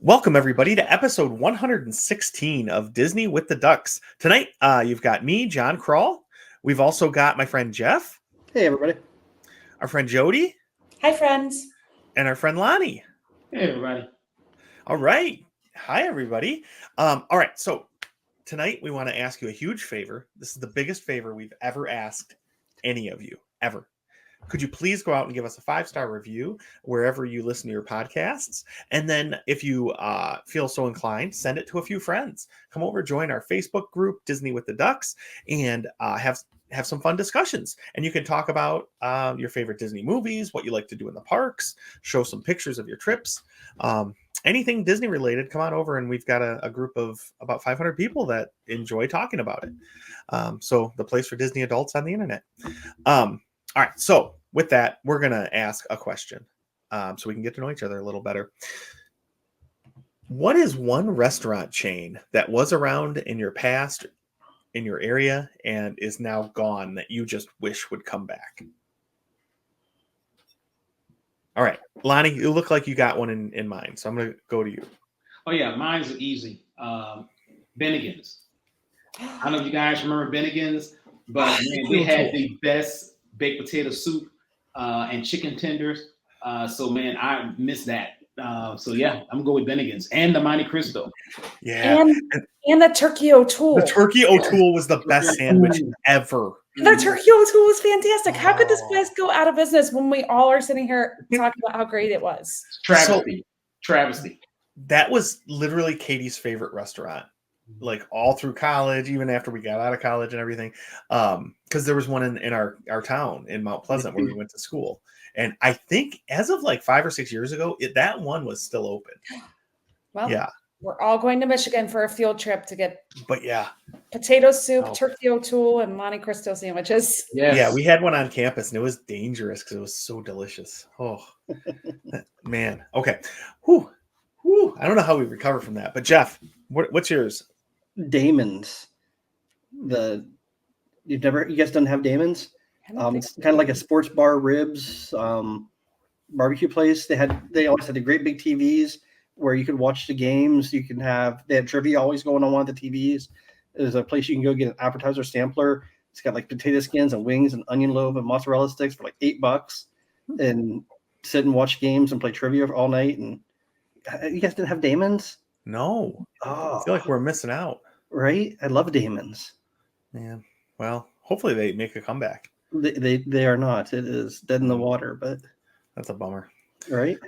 Welcome, everybody, to episode 116 of Disney with the Ducks. Tonight, you've got me, John Kroll. We've also got my friend Jeff, Hey, everybody. our friend Jody, Hi, friends. and our friend Lonnie. Hey, everybody. All right. Hi, everybody. All right. So tonight, we want to ask you a huge favor. This is the biggest favor we've ever asked any of you, ever. Could you please go out and give us a 5-star review wherever you listen to your podcasts? And then if you feel so inclined, send it to a few friends. Come over, join our Facebook group, Disney with the Ducks, and have some fun discussions. And you can talk about your favorite Disney movies, what you like to do in the parks, show some pictures of your trips. Anything Disney related, come on over, and we've got a group of about 500 people that enjoy talking about it. So the place for Disney adults on the internet. All right, so with that, we're going to ask a question so we can get to know each other a little better. What is one restaurant chain that was around in your past, in your area, and is now gone that you just wish would come back? All right, Lonnie, you look like you got one in mind, so I'm going to go to you. Oh, yeah, mine's easy. Bennigan's. I don't know if you guys remember Bennigan's, but man, we had the best baked potato soup and chicken tenders. So, man, I miss that. So, yeah, I'm going to go with Bennigan's and the Monte Cristo. Yeah. And the Turkey O'Toole. The Turkey O'Toole was the best sandwich ever. The Turkey O'Toole was fantastic. How could this place go out of business when we all are sitting here talking about how great it was? Travesty. That was literally Katie's favorite restaurant. Like all through college, even after we got out of college and everything. Because there was one in our town in Mount Pleasant where we went to school. And I think as of like 5 or 6 years ago, that one was still open. Well, yeah. We're all going to Michigan for a field trip to get potato soup, Turkey O'Toole, and Monte Cristo sandwiches. Yes. Yeah, we had one on campus and it was dangerous because it was so delicious. Oh, man. Okay. Whew. I don't know how we recover from that. But Jeff, what's yours? Damon's. You guys don't have Damon's? It's kind of like a sports bar, ribs, barbecue place. They always had the great big TVs where you could watch the games. They had trivia always going on one of the TVs. There's a place you can go get an appetizer sampler. It's got like potato skins and wings and onion loaf and mozzarella sticks for like $8 and sit and watch games and play trivia all night. And you guys didn't have Damon's? No. Oh, I feel like we're missing out. Right? I love Damon's. Yeah. Well, hopefully they make a comeback. They are not. It is dead in the water, but that's a bummer. Right?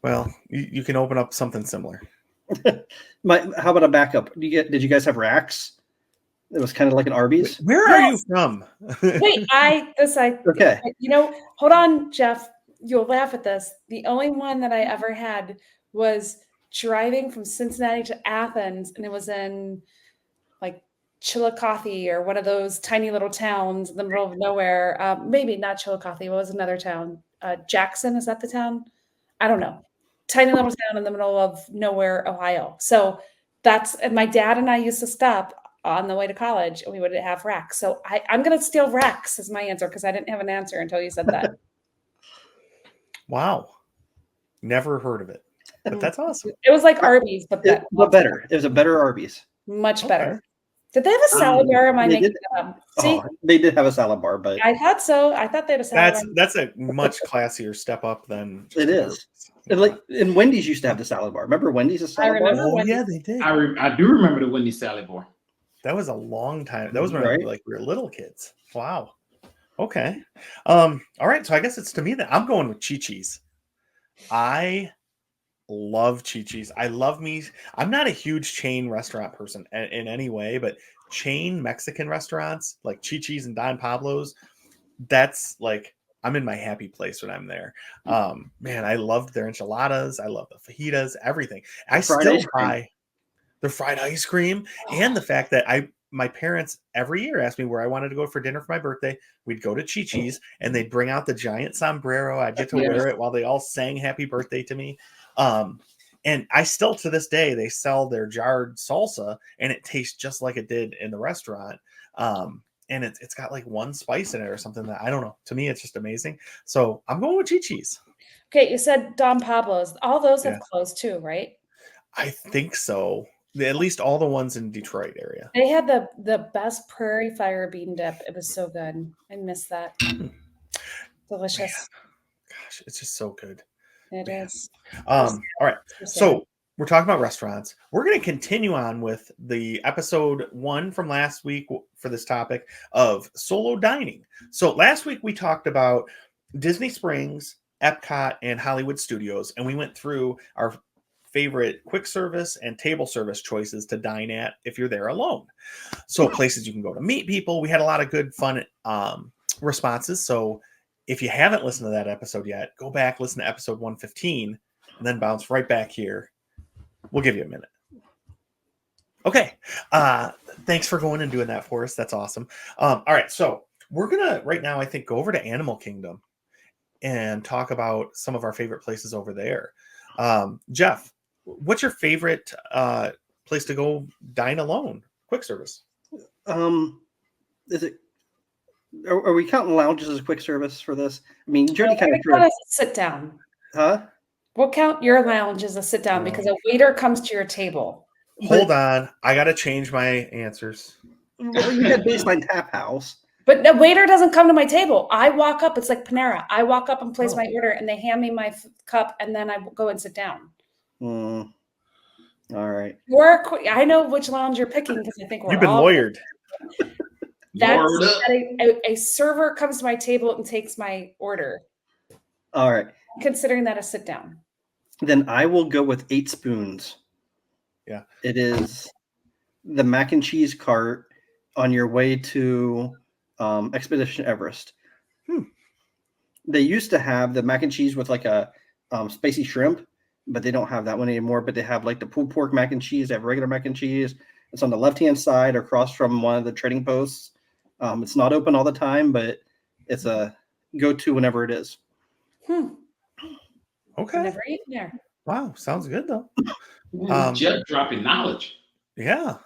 Well, you can open up something similar. How about a backup? Did you guys have racks? It was kind of like an Arby's. Where are you from? Wait, okay. Hold on, Jeff. You'll laugh at this. The only one that I ever had was driving from Cincinnati to Athens, and it was in like Chillicothe or one of those tiny little towns in the middle of nowhere. Maybe not Chillicothe. What was another town? Jackson, is that the town? I don't know. Tiny little town in the middle of nowhere, Ohio. So and my dad and I used to stop on the way to college, and we would have racks. So I'm going to steal racks as my answer because I didn't have an answer until you said that. Wow. Never heard of it. But that's awesome. It was like Arby's, but better. It was a better Arby's. Much better. Did they have a salad bar? Am I making that up? See, they did have a salad bar, but I thought so. I thought they had a salad bar. That's a much classier step up than it is. And Wendy's used to have the salad bar. Remember Wendy's salad bar? Oh, yeah, they did. I do remember the Wendy's salad bar. That was a long time. That was when we were little kids. Wow. Okay. All right. So I guess it's to me that I'm going with Chi-Chi's. I love Chi-Chi's. I'm not a huge chain restaurant person in any way, but chain Mexican restaurants like Chi-Chi's and Don Pablo's, that's like I'm in my happy place when I'm there. Man, I loved their enchiladas. I love the fajitas, everything. I still buy the fried ice cream and the fact that my parents every year asked me where I wanted to go for dinner for my birthday. We'd go to Chi-Chi's and they'd bring out the giant sombrero. I'd get to wear it while they all sang happy birthday to me. And I still, to this day, they sell their jarred salsa and it tastes just like it did in the restaurant. And it's got like one spice in it or something that I don't know. To me, it's just amazing. So I'm going with Chi-Chi's. Okay, you said Don Pablo's. All those have closed too, right? I think so. At least all the ones in Detroit area. They had the best prairie fire bean dip. It was so good. I miss that. Delicious. Gosh, it's just so good. It is. All right. So sad. So we're talking about restaurants. We're going to continue on with the episode 1 from last week for this topic of solo dining. So last week we talked about Disney Springs, Epcot, and Hollywood Studios, and we went through our favorite quick service and table service choices to dine at if you're there alone. So places you can go to meet people. We had a lot of good fun responses. So if you haven't listened to that episode yet, go back, listen to episode 115, and then bounce right back here. We'll give you a minute. Okay. Thanks for going and doing that for us. That's awesome. All right. So we're going to right now, I think, go over to Animal Kingdom and talk about some of our favorite places over there. Jeff, what's your favorite place to go dine alone? Quick service. Is it? Are we counting lounges as quick service for this? I mean, Jody Well, kind we of count as a sit down. huh? We'll count your lounge as a sit down because a waiter comes to your table. Hold on. I got to change my answers. Well, you had Baseline Tap House. But the waiter doesn't come to my table. I walk up. It's like Panera. I walk up and place my order, and they hand me my cup, and then I go and sit down. All right. I know which lounge you're picking because I think we're You've been all lawyered. That's Lord up. a server comes to my table and takes my order. All right. Considering that a sit down. Then I will go with 8 Spoons. Yeah. It is the mac and cheese cart on your way to Expedition Everest. They used to have the mac and cheese with like a spicy shrimp, but they don't have that one anymore. But they have like the pulled pork mac and cheese. They have regular mac and cheese. It's on the left-hand side across from one of the trading posts. It's not open all the time, but it's a go-to whenever it is. Okay. Never eaten there. Wow. Sounds good, though. Jeff dropping knowledge. Yeah.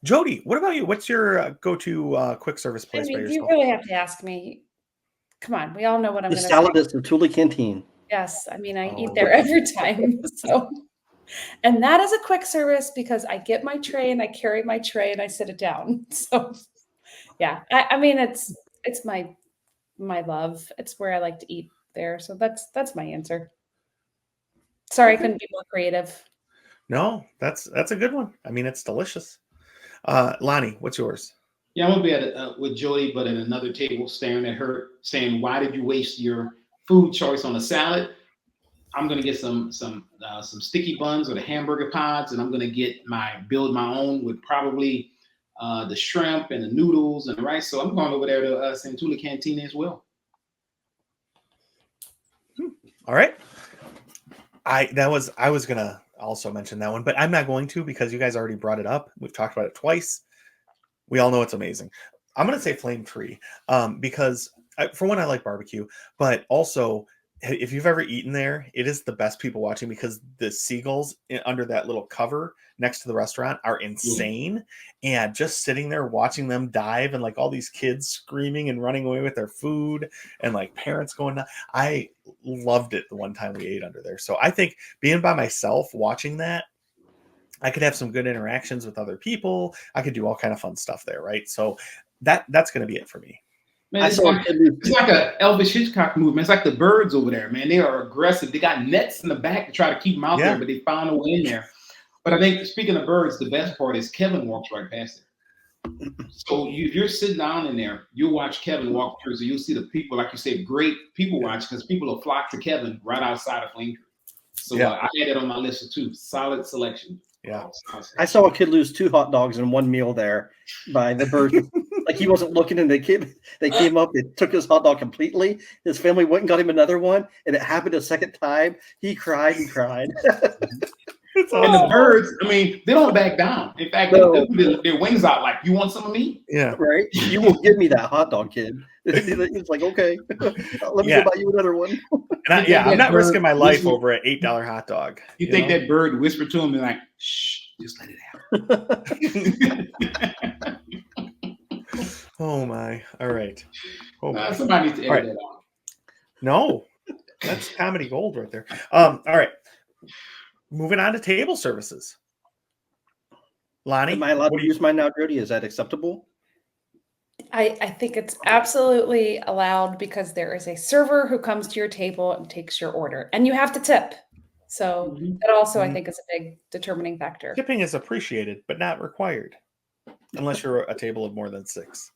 Jody, what about you? What's your go-to quick service place by You yourself? really have to ask me. Come on, we all know what I'm The going to salad say. is the Thule Canteen. Yes, I mean I eat Oh. there every time. So, and that is a quick service because I get my tray and I carry my tray and I sit it down. So, yeah, I mean it's my love. It's where I like to eat there. So that's my answer. Sorry, I couldn't be more creative. No, that's a good one. I mean, it's delicious. Lonnie, what's yours? Yeah, I'm gonna be with Jody, but at another table, staring at her, saying, "Why did you waste your food choice on a salad?" I'm gonna get some sticky buns or the hamburger pods, and I'm gonna build my own with probably the shrimp and the noodles and the rice. So I'm going over there to Santula Cantina as well. All right. I was gonna also mention that one, but I'm not going to because you guys already brought it up. We've talked about it twice. We all know it's amazing. I'm gonna say Flame Tree because for one, I like barbecue, but also if you've ever eaten there, it is the best people watching because the seagulls under that little cover next to the restaurant are insane. And just sitting there watching them dive and like all these kids screaming and running away with their food and like parents going down. I loved it the one time we ate under there. So I think being by myself watching that, I could have some good interactions with other people. I could do all kind of fun stuff there, right? So that's going to be it for me. Man, it's like an Elvis Hitchcock movie. It's like the birds over there, man. They are aggressive. They got nets in the back to try to keep them out there, but they found a way in there. But I think, speaking of birds, the best part is Kevin walks right past it. So if you're sitting down in there, you'll watch Kevin walk through. So you'll see the people, like you said, great people watch because people will flock to Kevin right outside of Flame Tree. So I had it on my list too. Solid selection. Yeah. I saw a kid lose 2 hot dogs in one meal there by the birds. Like he wasn't looking, and they came up, they took his hot dog completely. His family went and got him another one, and it happened a second time. He cried and cried. And the birds, I mean, they don't back down. In fact, they put their wings out like, "You want some of me?" Yeah. Right? You will give me that hot dog, kid. It's like, okay, let me go buy you another one. And I'm not risking my life over an $8 hot dog. You think that bird whispered to him and like, "Shh, just let it happen." Oh my! All right. Oh somebody needs to edit that out. No, that's comedy gold right there. All right. moving on to table services. Lonnie, Am I allowed what to do you? use mine now, Jody? Is that acceptable? I think it's absolutely allowed because there is a server who comes to your table and takes your order, and you have to tip. So Mhm. that also, I Mhm. think, is a big determining factor. Tipping is appreciated, but not required, unless you're a table of more than 6.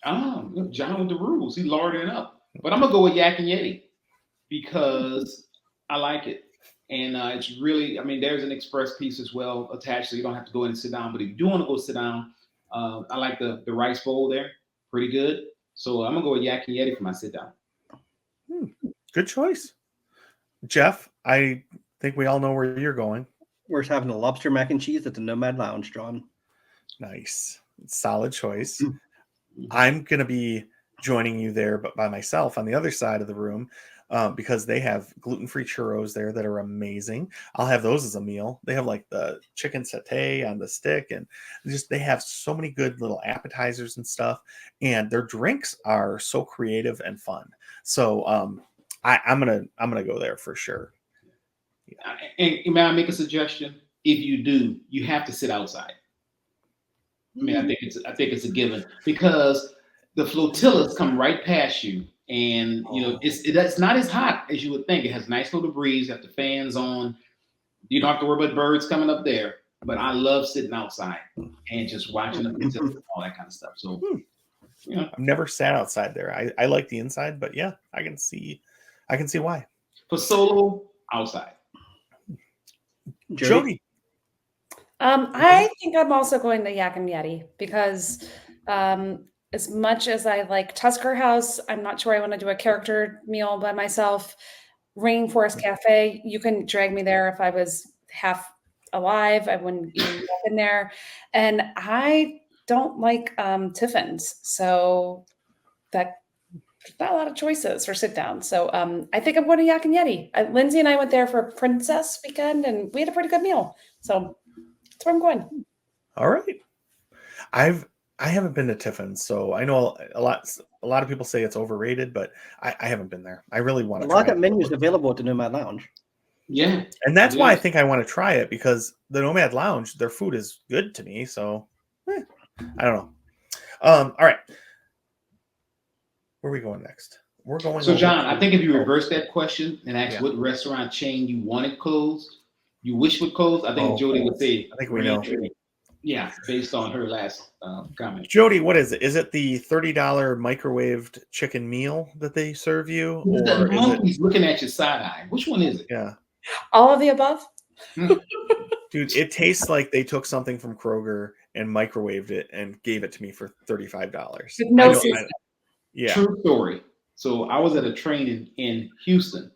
Look, John with the rules. He lording it up. But I'm gonna go with Yak and Yeti because I like it. And it's really, I mean, there's an express piece as well attached, so you don't have to go in and sit down. But if you do want to go sit down, I like the rice bowl there, pretty good. So I'm gonna go with Yak and Yeti for my sit down. Good choice. Jeff, I think we all know where you're going. We're having a lobster mac and cheese at the Nomad Lounge, John. Nice. Solid choice. Mhm. I'm going to be joining you there, but by myself on the other side of the room because they have gluten-free churros there that are amazing. I'll have those as a meal. They have like the chicken satay on the stick, and just they have so many good little appetizers and stuff. And their drinks are so creative and fun. So I'm gonna go there for sure. And may I make a suggestion? If you do, you have to sit outside. I mean, I think it's a given because the flotillas come right past you, and it's not as hot as you would think. It has a nice little breeze, got the fans on. You don't have to worry about birds coming up there. But I love sitting outside and just watching the flotillas and all that kind of stuff. So, I've never sat outside there. I like the inside, but yeah, I can see why. for solo, outside. Jody. I think I'm also going to Yak and Yeti because as much as I like Tusker House, I'm not sure I want to do a character meal by myself. Rainforest Cafe, you can drag me there if I was half alive. I wouldn't even walk in there. And I don't like Tiffins, so that there's not a lot of choices for sit down. So I think I'm going to Yak and Yeti. Lindsay and I went there for Princess Weekend, and we had a pretty good meal. So that's where I'm going. All right. I haven't been to Tiffin's, so I know a lot of people say it's overrated, but I haven't been there. I really want A to lot try of it. menus available at the Nomad Lounge. Yeah. And that's it why I is. think I want to try it because the Nomad Lounge, their food is good to me. So I don't know. All right. Where are we going next? We're going So, over John, to- I think if you reverse that question and ask Yeah. what restaurant chain you wanted closed, you wish would close, I think Oh, Jody would say, I think we know. Yeah, based on her last comment. Jody, what is it? Is it the $30 microwaved chicken meal that they serve you? Is it the Or is it monkey's looking at your side eye? Which one is it? yeah. All of the above. Dude, it tastes like they took something from Kroger and microwaved it and gave it to me for $35. With no I know- system. yeah. True story. So I was at a training in Houston,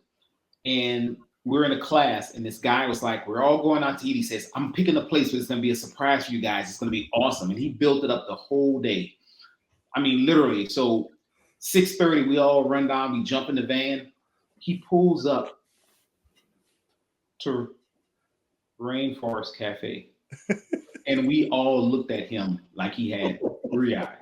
and we're in a class, and this guy was like, "We're all going out to eat." He says, "I'm picking a place where it's going to be a surprise for you guys. It's going to be awesome." And he built it up the whole day. I mean, literally. So 6:30, we all run down. We jump in the van. He pulls up to Rainforest Cafe, and we all looked at him like he had 3 eyes.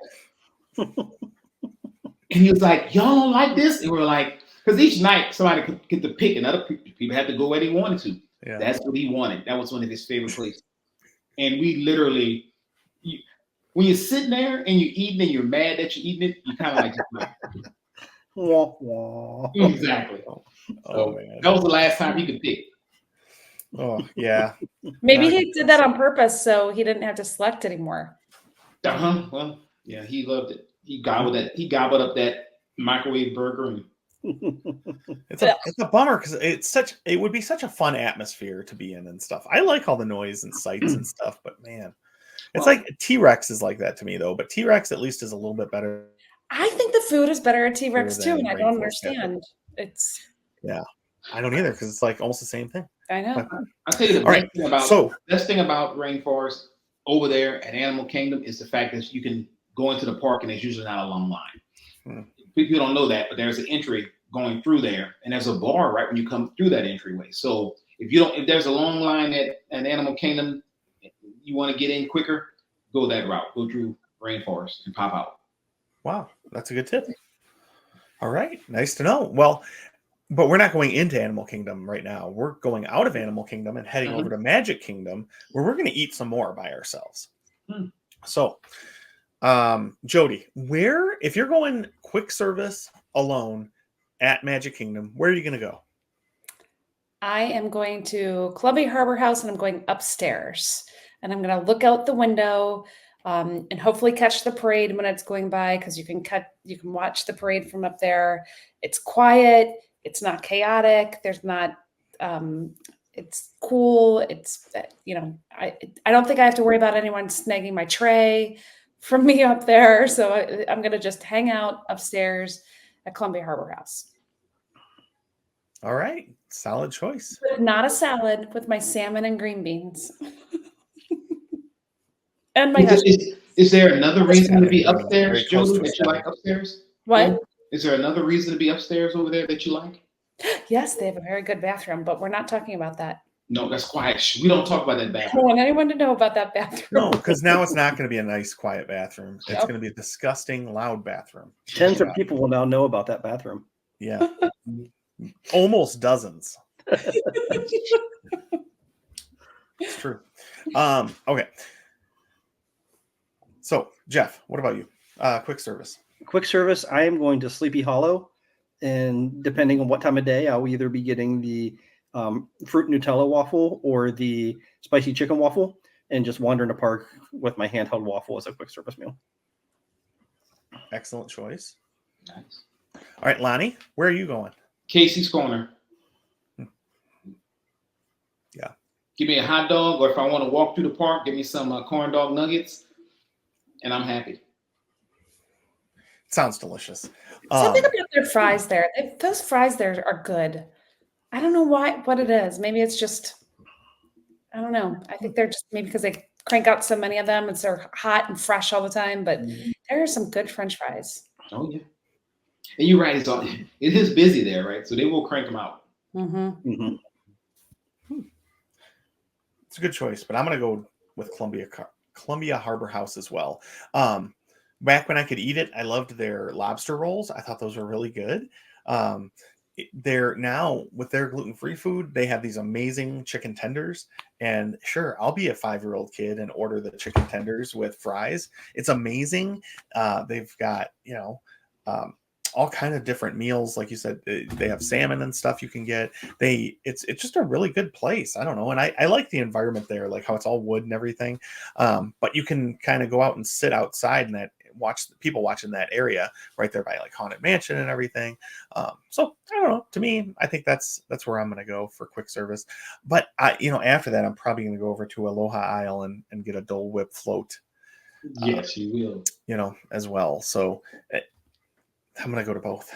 And he was like, "Y'all don't like this?" And we're like, because each night somebody could get to pick, and other people had to go where they wanted to. Yeah. That's what he wanted. That was one of his favorite places. And we literally, when you're sitting there and you're eating and you're mad that you're eating it, you kind of like, Wah, wah. exactly. Oh, So man. that was the last time he could pick. Oh, yeah. Maybe Not he good did that on purpose so he didn't have to select anymore. Well, yeah, he loved it. He gobbled that. He gobbled up that microwave burger. And It's a bummer because it would be such a fun atmosphere to be in and stuff. I like all the noise and sights and stuff, but man, it's Well- like T-Rex is like that to me though. But T-Rex at least is a little bit better. I think the food is better at T-Rex too, and I don't Rainforest Cafe. understand. It's I don't either because it's like almost the same thing. I know. But- I'll tell you the All right, best thing about Rainforest over there at Animal Kingdom is the fact that you can go into the park and there's usually not a long line. People don't know that, but there's an entry going through there, and there's a bar right when you come through that entryway. So if there's a long line at Animal Kingdom, you want to get in quicker, go that route. Go through Rainforest and pop out. Wow, that's a good tip. All right, nice to know. Well, but we're not going into Animal Kingdom right now. We're going out of Animal Kingdom and heading Mhm. over to Magic Kingdom, where we're going to eat some more by ourselves. Hmm. So, Jody, if you're going quick service alone at Magic Kingdom, where are you going to go? I am going to Columbia Harbor House and I'm going upstairs. And I'm going to look out the window and hopefully catch the parade when it's going by because you can watch the parade from up there. It's quiet. It's not chaotic. It's cool. I don't think I have to worry about anyone snagging my tray from me up there. So I'm going to just hang out upstairs at Columbia Harbor House. All right, solid choice. But not a salad with my salmon and green beans. And my hash. Is there another reason to be Very upstairs, close Jody, to a that you salad. like upstairs? What? Is there another reason to be upstairs over there that you like? Yes, they have a very good bathroom, but we're not talking about that. No, that's quiet. Shh, we don't talk about that I bathroom. don't want anyone to know about that bathroom. No, because now it's not going to be a nice, quiet bathroom. It's Nope. going to be a disgusting, loud bathroom. Tens of people will now know about that bathroom. Yeah, almost dozens. It's true. Okay. So, Jeff, what about you? Quick service. Quick service, I am going to Sleepy Hollow, and depending on what time of day, I'll either be getting the fruit Nutella waffle or the spicy chicken waffle, and just wander in the park with my handheld waffle as a quick service meal. Excellent choice. Nice. All right, Lonnie, where are you going? Casey's Corner. Yeah. Give me a hot dog, or if I want to walk through the park, give me some corn dog nuggets, and I'm happy. Sounds delicious. Something about their fries there. Those fries there are good. I don't know what it is. Maybe it's just, I don't know. I think they're just maybe because they crank out so many of them and they're hot and fresh all the time. But there are some good French fries. Oh yeah. And you're right. It is busy there, right? So they will crank them out. Mm-hmm. Mm-hmm. It's a good choice, but I'm going to go with Columbia Harbor House as well. Back when I could eat it, I loved their lobster rolls. I thought those were really good. They're now with their gluten-free food, they have these amazing chicken tenders. And sure, I'll be a 5-year-old kid and order the chicken tenders with fries. It's amazing. They've got, all kind of different meals. Like you said, they have salmon and stuff you can get. It's just a really good place. I don't know. And I like the environment there, like how it's all wood and everything. But you can kind of go out and sit outside and watch people watching that area right there by like Haunted Mansion and everything. So I don't know. To me, I think that's where I'm going to go for quick service. But after that, I'm probably going to go over to Aloha Isle and get a Dole Whip float. Yes, you will. As well. So I'm going to go to both.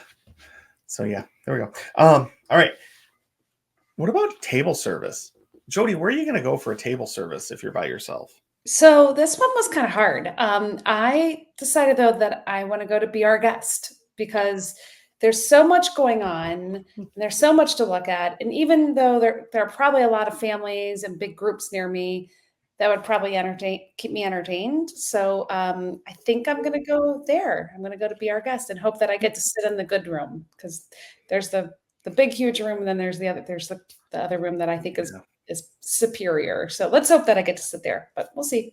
So yeah, there we go. All right. What about table service? Jody, where are you going to go for a table service if you're by yourself? So this one was kind of hard. I decided though that I want to go to Be Our Guest because there's so much going on and there's so much to look at. And even though there are probably a lot of families and big groups near me, that would probably keep me entertained. So I think I'm going to go there. I'm going to go to Be Our Guest and hope that I get to sit in the good room because there's the big, huge room. And then there's the other room that I think is superior. So let's hope that I get to sit there, but we'll see.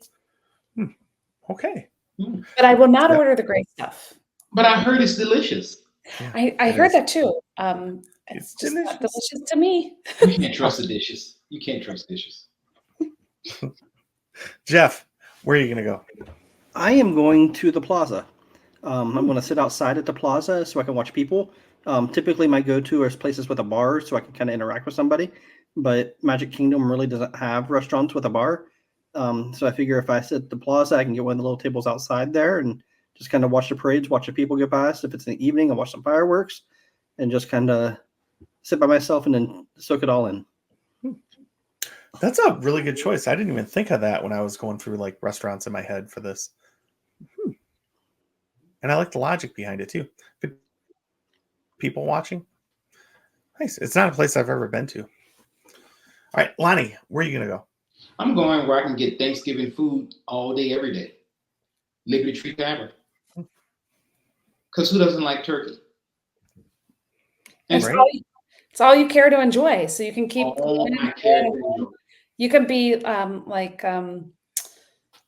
Okay. But I will not order the great stuff. But I heard it's delicious. Yeah, I heard that too. It's just not delicious to me. You can't trust the dishes. You can't trust dishes. Jeff, where are you going to go? I am going to the plaza. I'm going to sit outside at the plaza so I can watch people. Typically, my go-to is places with a bar so I can kind of interact with somebody. But Magic Kingdom really doesn't have restaurants with a bar. So I figure if I sit at the plaza, I can get one of the little tables outside there and just kind of watch the parades, watch the people get past. If it's in the evening, I'll watch some fireworks and just kind of sit by myself and then soak it all in. That's a really good choice. I didn't even think of that when I was going through like restaurants in my head for this. And I like the logic behind it too. Good people watching. Nice. It's not a place I've ever been to. All right, Lonnie, where are you going to go? I'm going where I can get Thanksgiving food all day, every day. Liberty Tree Tavern. Because who doesn't like turkey? And Right. It's all you care to enjoy. So you can keep All going I and care going. to enjoy. You can be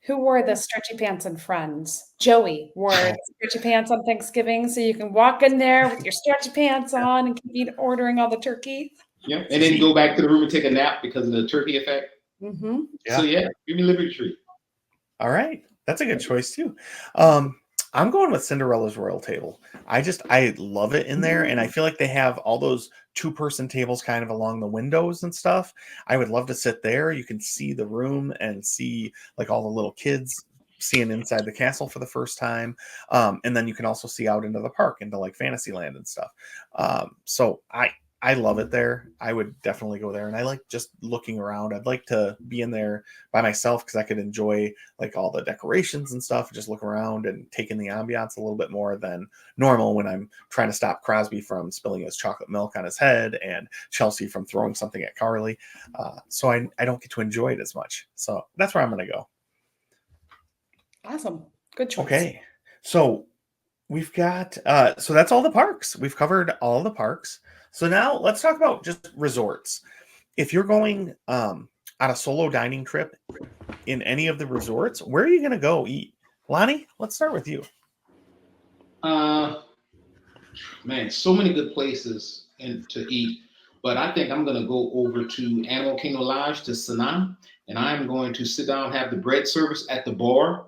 who wore the stretchy pants in Friends? Joey wore stretchy pants on Thanksgiving. So you can walk in there with your stretchy pants on and keep ordering all the turkey. Yep. And then go back to the room and take a nap because of the turkey effect. Mm-hmm. So yeah, give me Liberty Tree. All right. That's a good choice too. I'm going with Cinderella's Royal Table. I love it in there, and I feel like they have all those two-person tables kind of along the windows and stuff. I would love to sit there. You can see the room and see like all the little kids seeing inside the castle for the first time. And then you can also see out into the park, into like Fantasyland and stuff. So I love it there. I would definitely go there. And I like just looking around. I'd like to be in there by myself because I could enjoy like all the decorations and stuff, just look around and take in the ambiance a little bit more than normal when I'm trying to stop Crosby from spilling his chocolate milk on his head and Chelsea from throwing something at Carly. So I don't get to enjoy it as much. So that's where I'm going to go. Awesome. Good choice. Okay. So we've got, so that's all the parks. We've covered all the parks. So now let's talk about just resorts. If you're going on a solo dining trip in any of the resorts, where are you going to go eat? Lonnie, let's start with you. Man, so many good places to eat. But I think I'm going to go over to Animal Kingdom Lodge to Sanaa, and I'm going to sit down, have the bread service at the bar.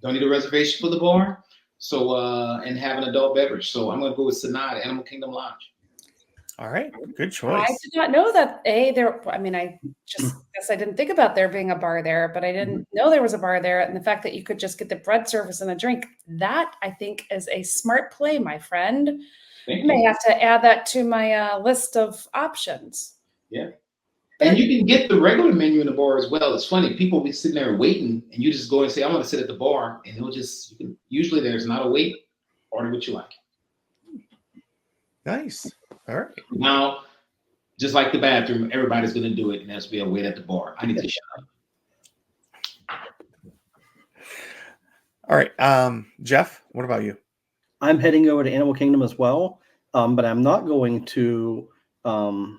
Don't need a reservation for the bar. So, and have an adult beverage. So I'm going to go with Sanaa at Animal Kingdom Lodge. All right, good I choice. did not know that I just guess I didn't think about there being a bar there, but I didn't know there was a bar there. And the fact that you could just get the bread service and a drink, that I think is a smart play, my friend. Thank I may you. have to add that to my list of options. Yeah. And you can get the regular menu in the bar as well. It's funny, people be sitting there waiting, and you just go and say, "I want to sit at the bar," and usually there's not a wait. Order what you like. Nice. All right. Now, just like the bathroom, everybody's going to do it, and there's be a wait at the bar. I need to shut up. All right. Jeff, what about you? I'm heading over to Animal Kingdom as well, but I'm not going to Sanaa.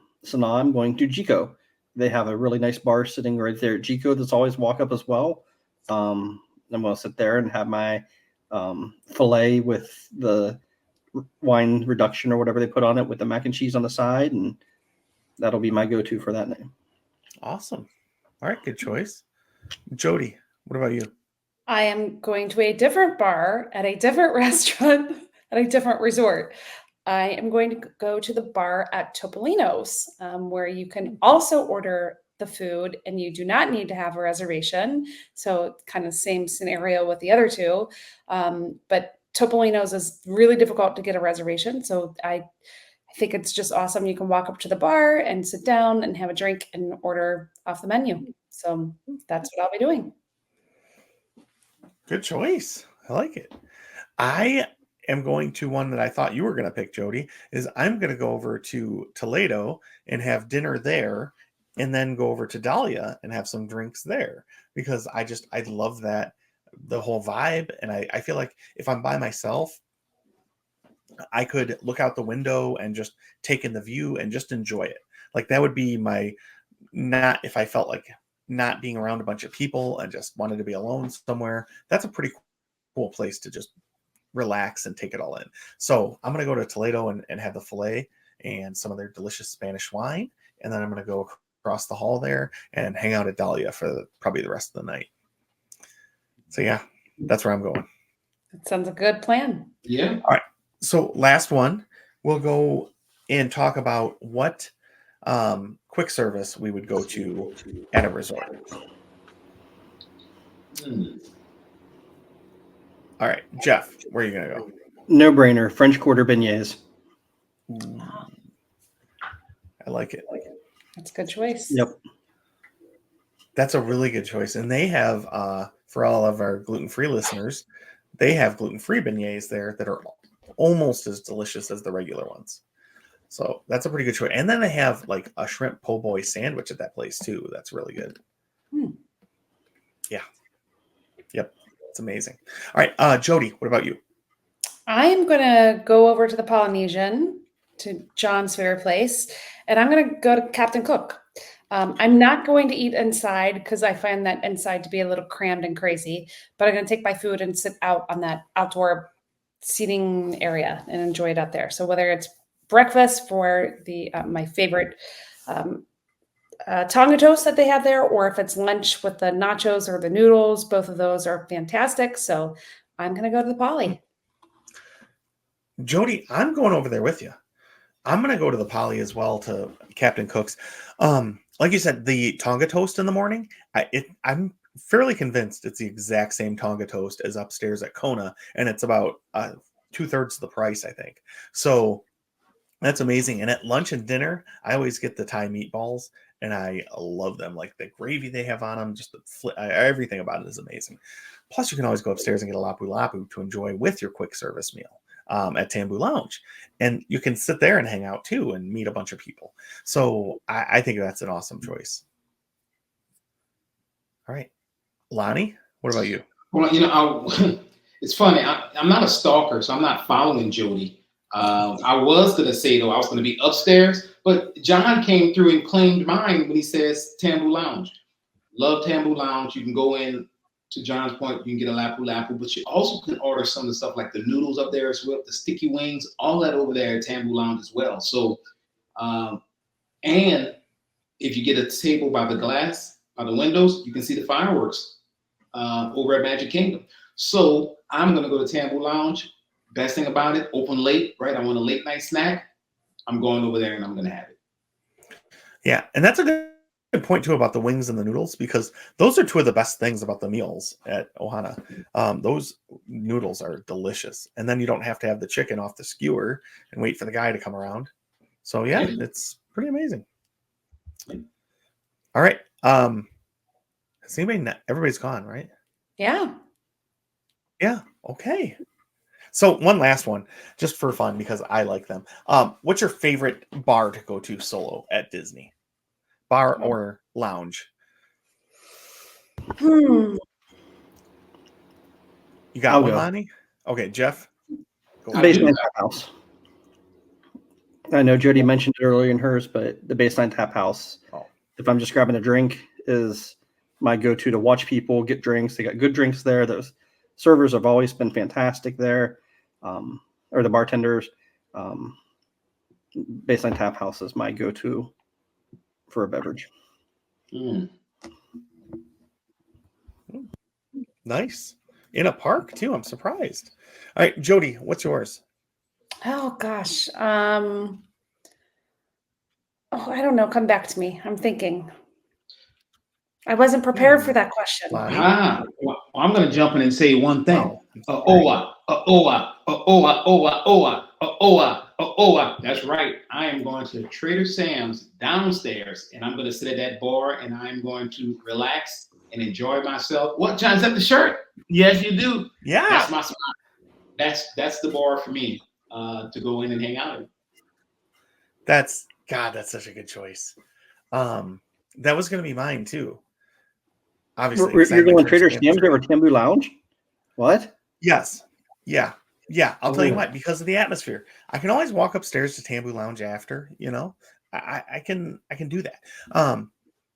I'm going to Jico. They have a really nice bar sitting right there at Jico that's always walk up as well. I'm going to sit there and have my filet with the wine reduction or whatever they put on it with the mac and cheese on the side, and that'll be my go-to for that night. Awesome. All right, good choice. Jody, what about you? I am going to a different bar at a different restaurant at a different resort. I am going to go to the bar at Topolino's, where you can also order the food and you do not need to have a reservation. So kind of same scenario with the other two. But Topolino's is really difficult to get a reservation. So I think it's just awesome. You can walk up to the bar and sit down and have a drink and order off the menu. So that's what I'll be doing. Good choice. I like it. I am going to one that I thought you were going to pick, Jody, is I'm going to go over to Toledo and have dinner there and then go over to Dahlia and have some drinks there because I love that, the whole vibe. And I feel like if I'm by myself, I could look out the window and just take in the view and just enjoy it. Like that would be not if I felt like not being around a bunch of people and just wanted to be alone somewhere. That's a pretty cool place to just relax and take it all in. So I'm going to go to Toledo and have the filet and some of their delicious Spanish wine. And then I'm going to go across the hall there and hang out at Dahlia for probably the rest of the night. So yeah, that's where I'm going. That sounds a good plan. Yeah. All right. So last one, we'll go and talk about what quick service we would go to at a resort. All right, Jeff, where are you gonna go? No brainer. French Quarter beignets. I like it. That's a good choice. Yep. That's a really good choice. And they have, for all of our gluten-free listeners, they have gluten-free beignets there that are almost as delicious as the regular ones. So that's a pretty good choice. And then they have like a shrimp po' boy sandwich at that place too. That's really good. Yeah. Yep. It's amazing. All right. Jody, what about you? I'm going to go over to the Polynesian to John's favorite place, and I'm going to go to Captain Cook. I'm not going to eat inside because I find that inside to be a little crammed and crazy, but I'm going to take my food and sit out on that outdoor seating area and enjoy it out there. So whether it's breakfast for the my favorite Tonga toast that they have there, or if it's lunch with the nachos or the noodles, both of those are fantastic. So I'm going to go to the Poly. Jody, I'm going over there with you. I'm going to go to the Poly as well, to Captain Cook's. Like you said, the Tonga toast in the morning, I'm fairly convinced it's the exact same Tonga toast as upstairs at Kona, and it's about 2/3 the price, I think. So that's amazing. And at lunch and dinner, I always get the Thai meatballs, and I love them. Like the gravy they have on them, just everything about it is amazing. Plus, you can always go upstairs and get a lapu lapu to enjoy with your quick service meal at Tambu Lounge. And you can sit there and hang out too and meet a bunch of people. So I think that's an awesome choice. All right. Lonnie, what about you? Well, it's funny. I'm not a stalker, so I'm not following Jody. I was going to say, though, I was going to be upstairs, but John came through and claimed mine when he says Tambu Lounge. Love Tambu Lounge. You can go in, to John's point, you can get a lapu lapu, but you also can order some of the stuff like the noodles up there as well, the sticky wings, all that over there at Tambu Lounge as well. So, and if you get a table by the glass, by the windows, you can see the fireworks over at Magic Kingdom. So I'm going to go to Tambu Lounge. Best thing about it, open late, right? I want a late night snack. I'm going over there and I'm going to have it. Yeah, and that's a good point too about the wings and the noodles, because those are two of the best things about the meals at Ohana. Those noodles are delicious, and then you don't have to have the chicken off the skewer and wait for the guy to come around. So yeah, it's pretty amazing. All right. Has everybody's gone, right? Yeah. Yeah. Okay. So one last one, just for fun, because I like them. What's your favorite bar to go to solo at Disney? Bar or lounge? Hmm. You got I'll one, go. Lonnie? Okay, Jeff. Go Baseline Tap House. I know Jody mentioned it earlier in hers, but the Baseline Tap House, if I'm just grabbing a drink, is my go-to to watch people get drinks. They got good drinks there. Those servers have always been fantastic there, or the bartenders. Baseline Tap House is my go-to for a beverage. Nice. In a park too. I'm surprised. All right, Jody, what's yours? Oh gosh. I don't know. Come back to me. I'm thinking. I wasn't prepared for that question. Lonnie? Well, I'm going to jump in and say one thing. Wow. That's right. I am going to Trader Sam's downstairs, and I'm going to sit at that bar, and I'm going to relax and enjoy myself. What, John, is that the shirt? Yes, you do. Yeah. That's my spot. That's the bar for me to go in and hang out in. That's such a good choice. That was going to be mine too. Obviously, you're going Trader Sam's over Tambu Lounge? What? Yes. Yeah. I'll tell you what, because of the atmosphere, I can always walk upstairs to Tambu Lounge after. I can do that.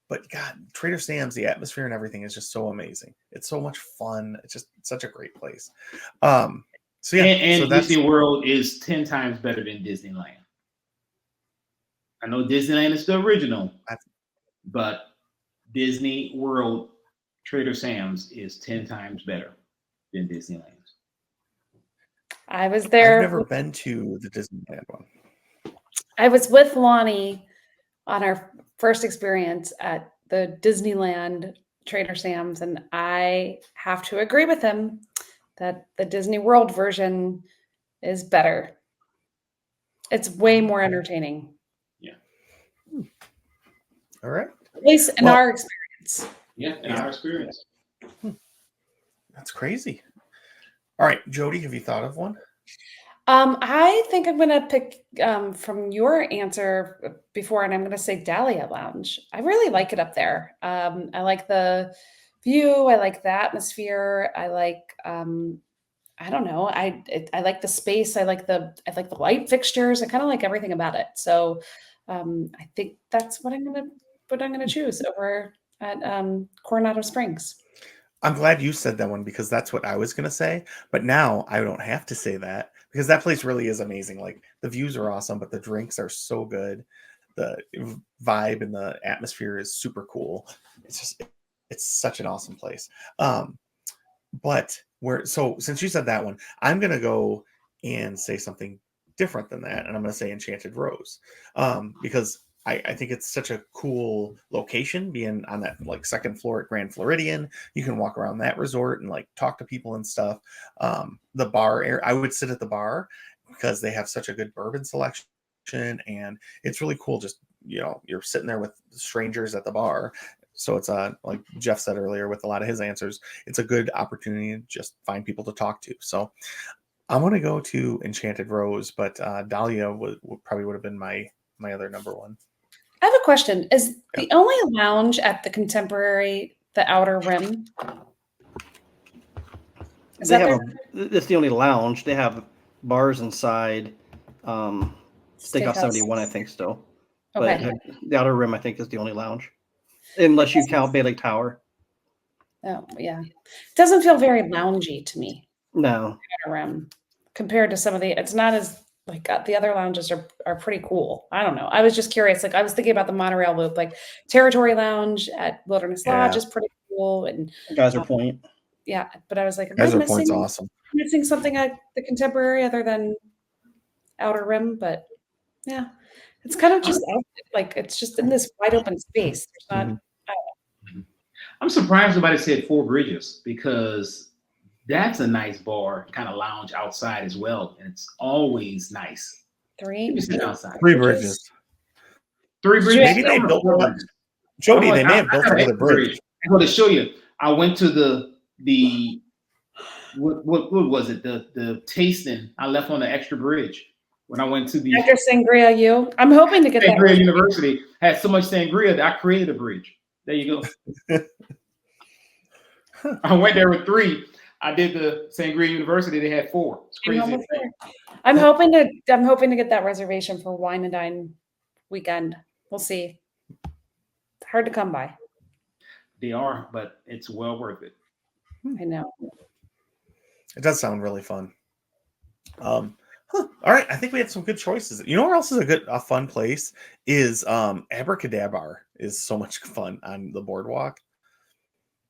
But God, Trader Sam's, the atmosphere and everything is just so amazing. It's so much fun. It's just such a great place. So yeah, and Disney World is 10 times better than Disneyland. I know Disneyland is the original, but Disney World Trader Sam's is 10 times better than Disneyland. I was there. I've never been to the Disneyland one. I was with Lonnie on our first experience at the Disneyland Trader Sam's, and I have to agree with him that the Disney World version is better. It's way more entertaining. Yeah. All right. At least in our experience. Yeah, in our experience. That's crazy. All right, Jody, have you thought of one? I think I'm going to pick from your answer before, and I'm going to say Dahlia Lounge. I really like it up there. I like the view. I like the atmosphere. I I don't know. I like the space. I like the light fixtures. I kind of like everything about it. So I think that's what I'm gonna choose over at Coronado Springs. I'm glad you said that one because that's what I was gonna say. But now I don't have to say that because that place really is amazing. Like the views are awesome, but the drinks are so good. The vibe and the atmosphere is super cool. It's such an awesome place. But so since you said that one, I'm gonna go and say something different than that, and I'm gonna say Enchanted Rose, because I think it's such a cool location, being on that like second floor at Grand Floridian. You can walk around that resort and like talk to people and stuff. The bar area, I would sit at the bar because they have such a good bourbon selection, and it's really cool. Just you're sitting there with strangers at the bar. So it's like Jeff said earlier with a lot of his answers, it's a good opportunity to just find people to talk to. So I want to go to Enchanted Rose, but Dahlia would probably have been my other number one. I have a question. Is the only lounge at the Contemporary the Outer Rim? Is They that have their it's the only lounge. They have bars inside. Steakhouse steakhouse? 71, I think, still. Okay. But the Outer Rim, I think, is the only lounge, unless you count Bay Lake Tower. Oh, yeah. It doesn't feel very loungy to me, No, Outer Rim, compared to some of the. It's not as like the other lounges are pretty cool. I don't know. I was just curious. Like I was thinking about the monorail loop, like Territory Lounge at Wilderness Lodge Yeah. is pretty cool, and Geyser Point. yeah. But I was like, am I Geyser missing Point's awesome. missing something at the Contemporary other than Outer Rim? But yeah, it's kind of just like it's just in this wide open space. There's not. I'm surprised nobody said Four Bridges because that's a nice bar, kind of lounge outside as well, and it's always nice. Three. You sit outside. Three Bridges. Three Did you Bridges. Maybe they I'm built Four another. Bridges. Jody, I'm they like, may I have built have another extra bridge. I'm going to show you. I went to the what was it? The tasting. I left on the extra bridge when I went to the After Sangria, I'm hoping to get that. Sangria University. Had so much sangria that I created a bridge. There you go. I went there with 3. I did the Sangria University. They had 4. It's crazy. I'm hoping to get that reservation for Wine and Dine weekend. We'll see. It's hard to come by. They are, but it's well worth it. I know. It does sound really fun. All right, I think we had some good choices. You know where else is a fun place is Abracadabra is so much fun on the boardwalk.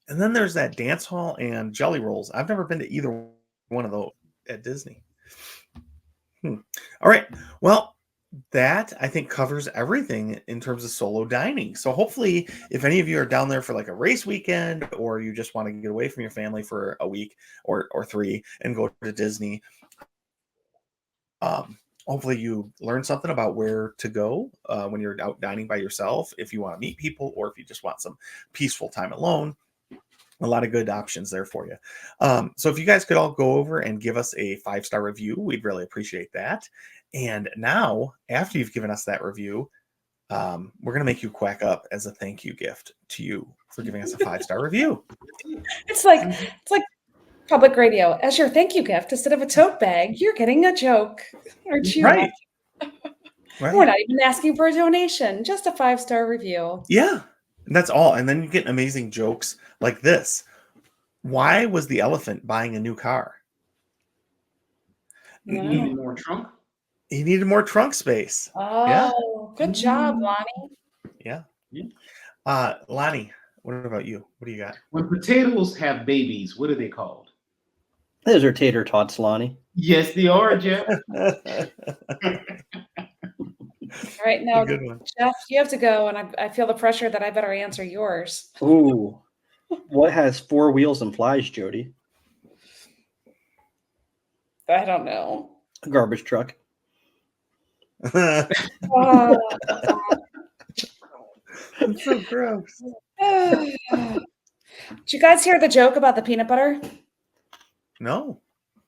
And then there's that dance hall and Jelly Rolls. I've never been to either one of those at Disney. All right. Well, that I think covers everything in terms of solo dining. So hopefully if any of you are down there for like a race weekend or you just want to get away from your family for a week or 3 and go to Disney, hopefully you learn something about where to go when you're out dining by yourself, if you want to meet people or if you just want some peaceful time alone. A lot of good options there for you. So if you guys could all go over and give us a 5-star review, we'd really appreciate that. And now, after you've given us that review, we're going to make you quack up as a thank you gift to you for giving us a 5-star review. It's like public radio. As your thank you gift, instead of a tote bag, you're getting a joke or cheer Right. up. We're not even asking for a donation, just a 5-star review. Yeah. And that's all. And then you get amazing jokes like this. Why was the elephant buying a new car? You need more trunk? He needed more trunk space. Oh, good job, Lonnie. Yeah. Lonnie, what about you? What do you got? When potatoes have babies, what are they called? Those are tater tots, Lonnie. Yes, they are, Jeff. All right, now, Good one. Jeff, you have to go, and I feel the pressure that I better answer yours. Ooh. What has 4 wheels and flies, Jody? I don't know. A garbage truck. That's so gross. Did you guys hear the joke about the peanut butter? No.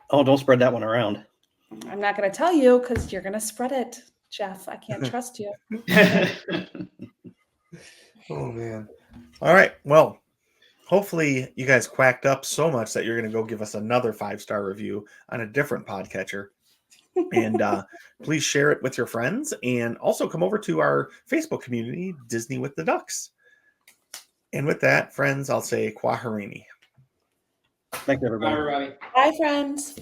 Oh, don't spread that one around. I'm not going to tell you because you're going to spread it, Jeff. I can't trust you. Oh man. All right. Well, hopefully you guys quacked up so much that you're going to go give us another 5-star review on a different podcatcher. And please share it with your friends, and also come over to our Facebook community, Disney with the Ducks. And with that, friends, I'll say Kwaharini. Thanks, Bye, everybody. everybody. Bye, friends.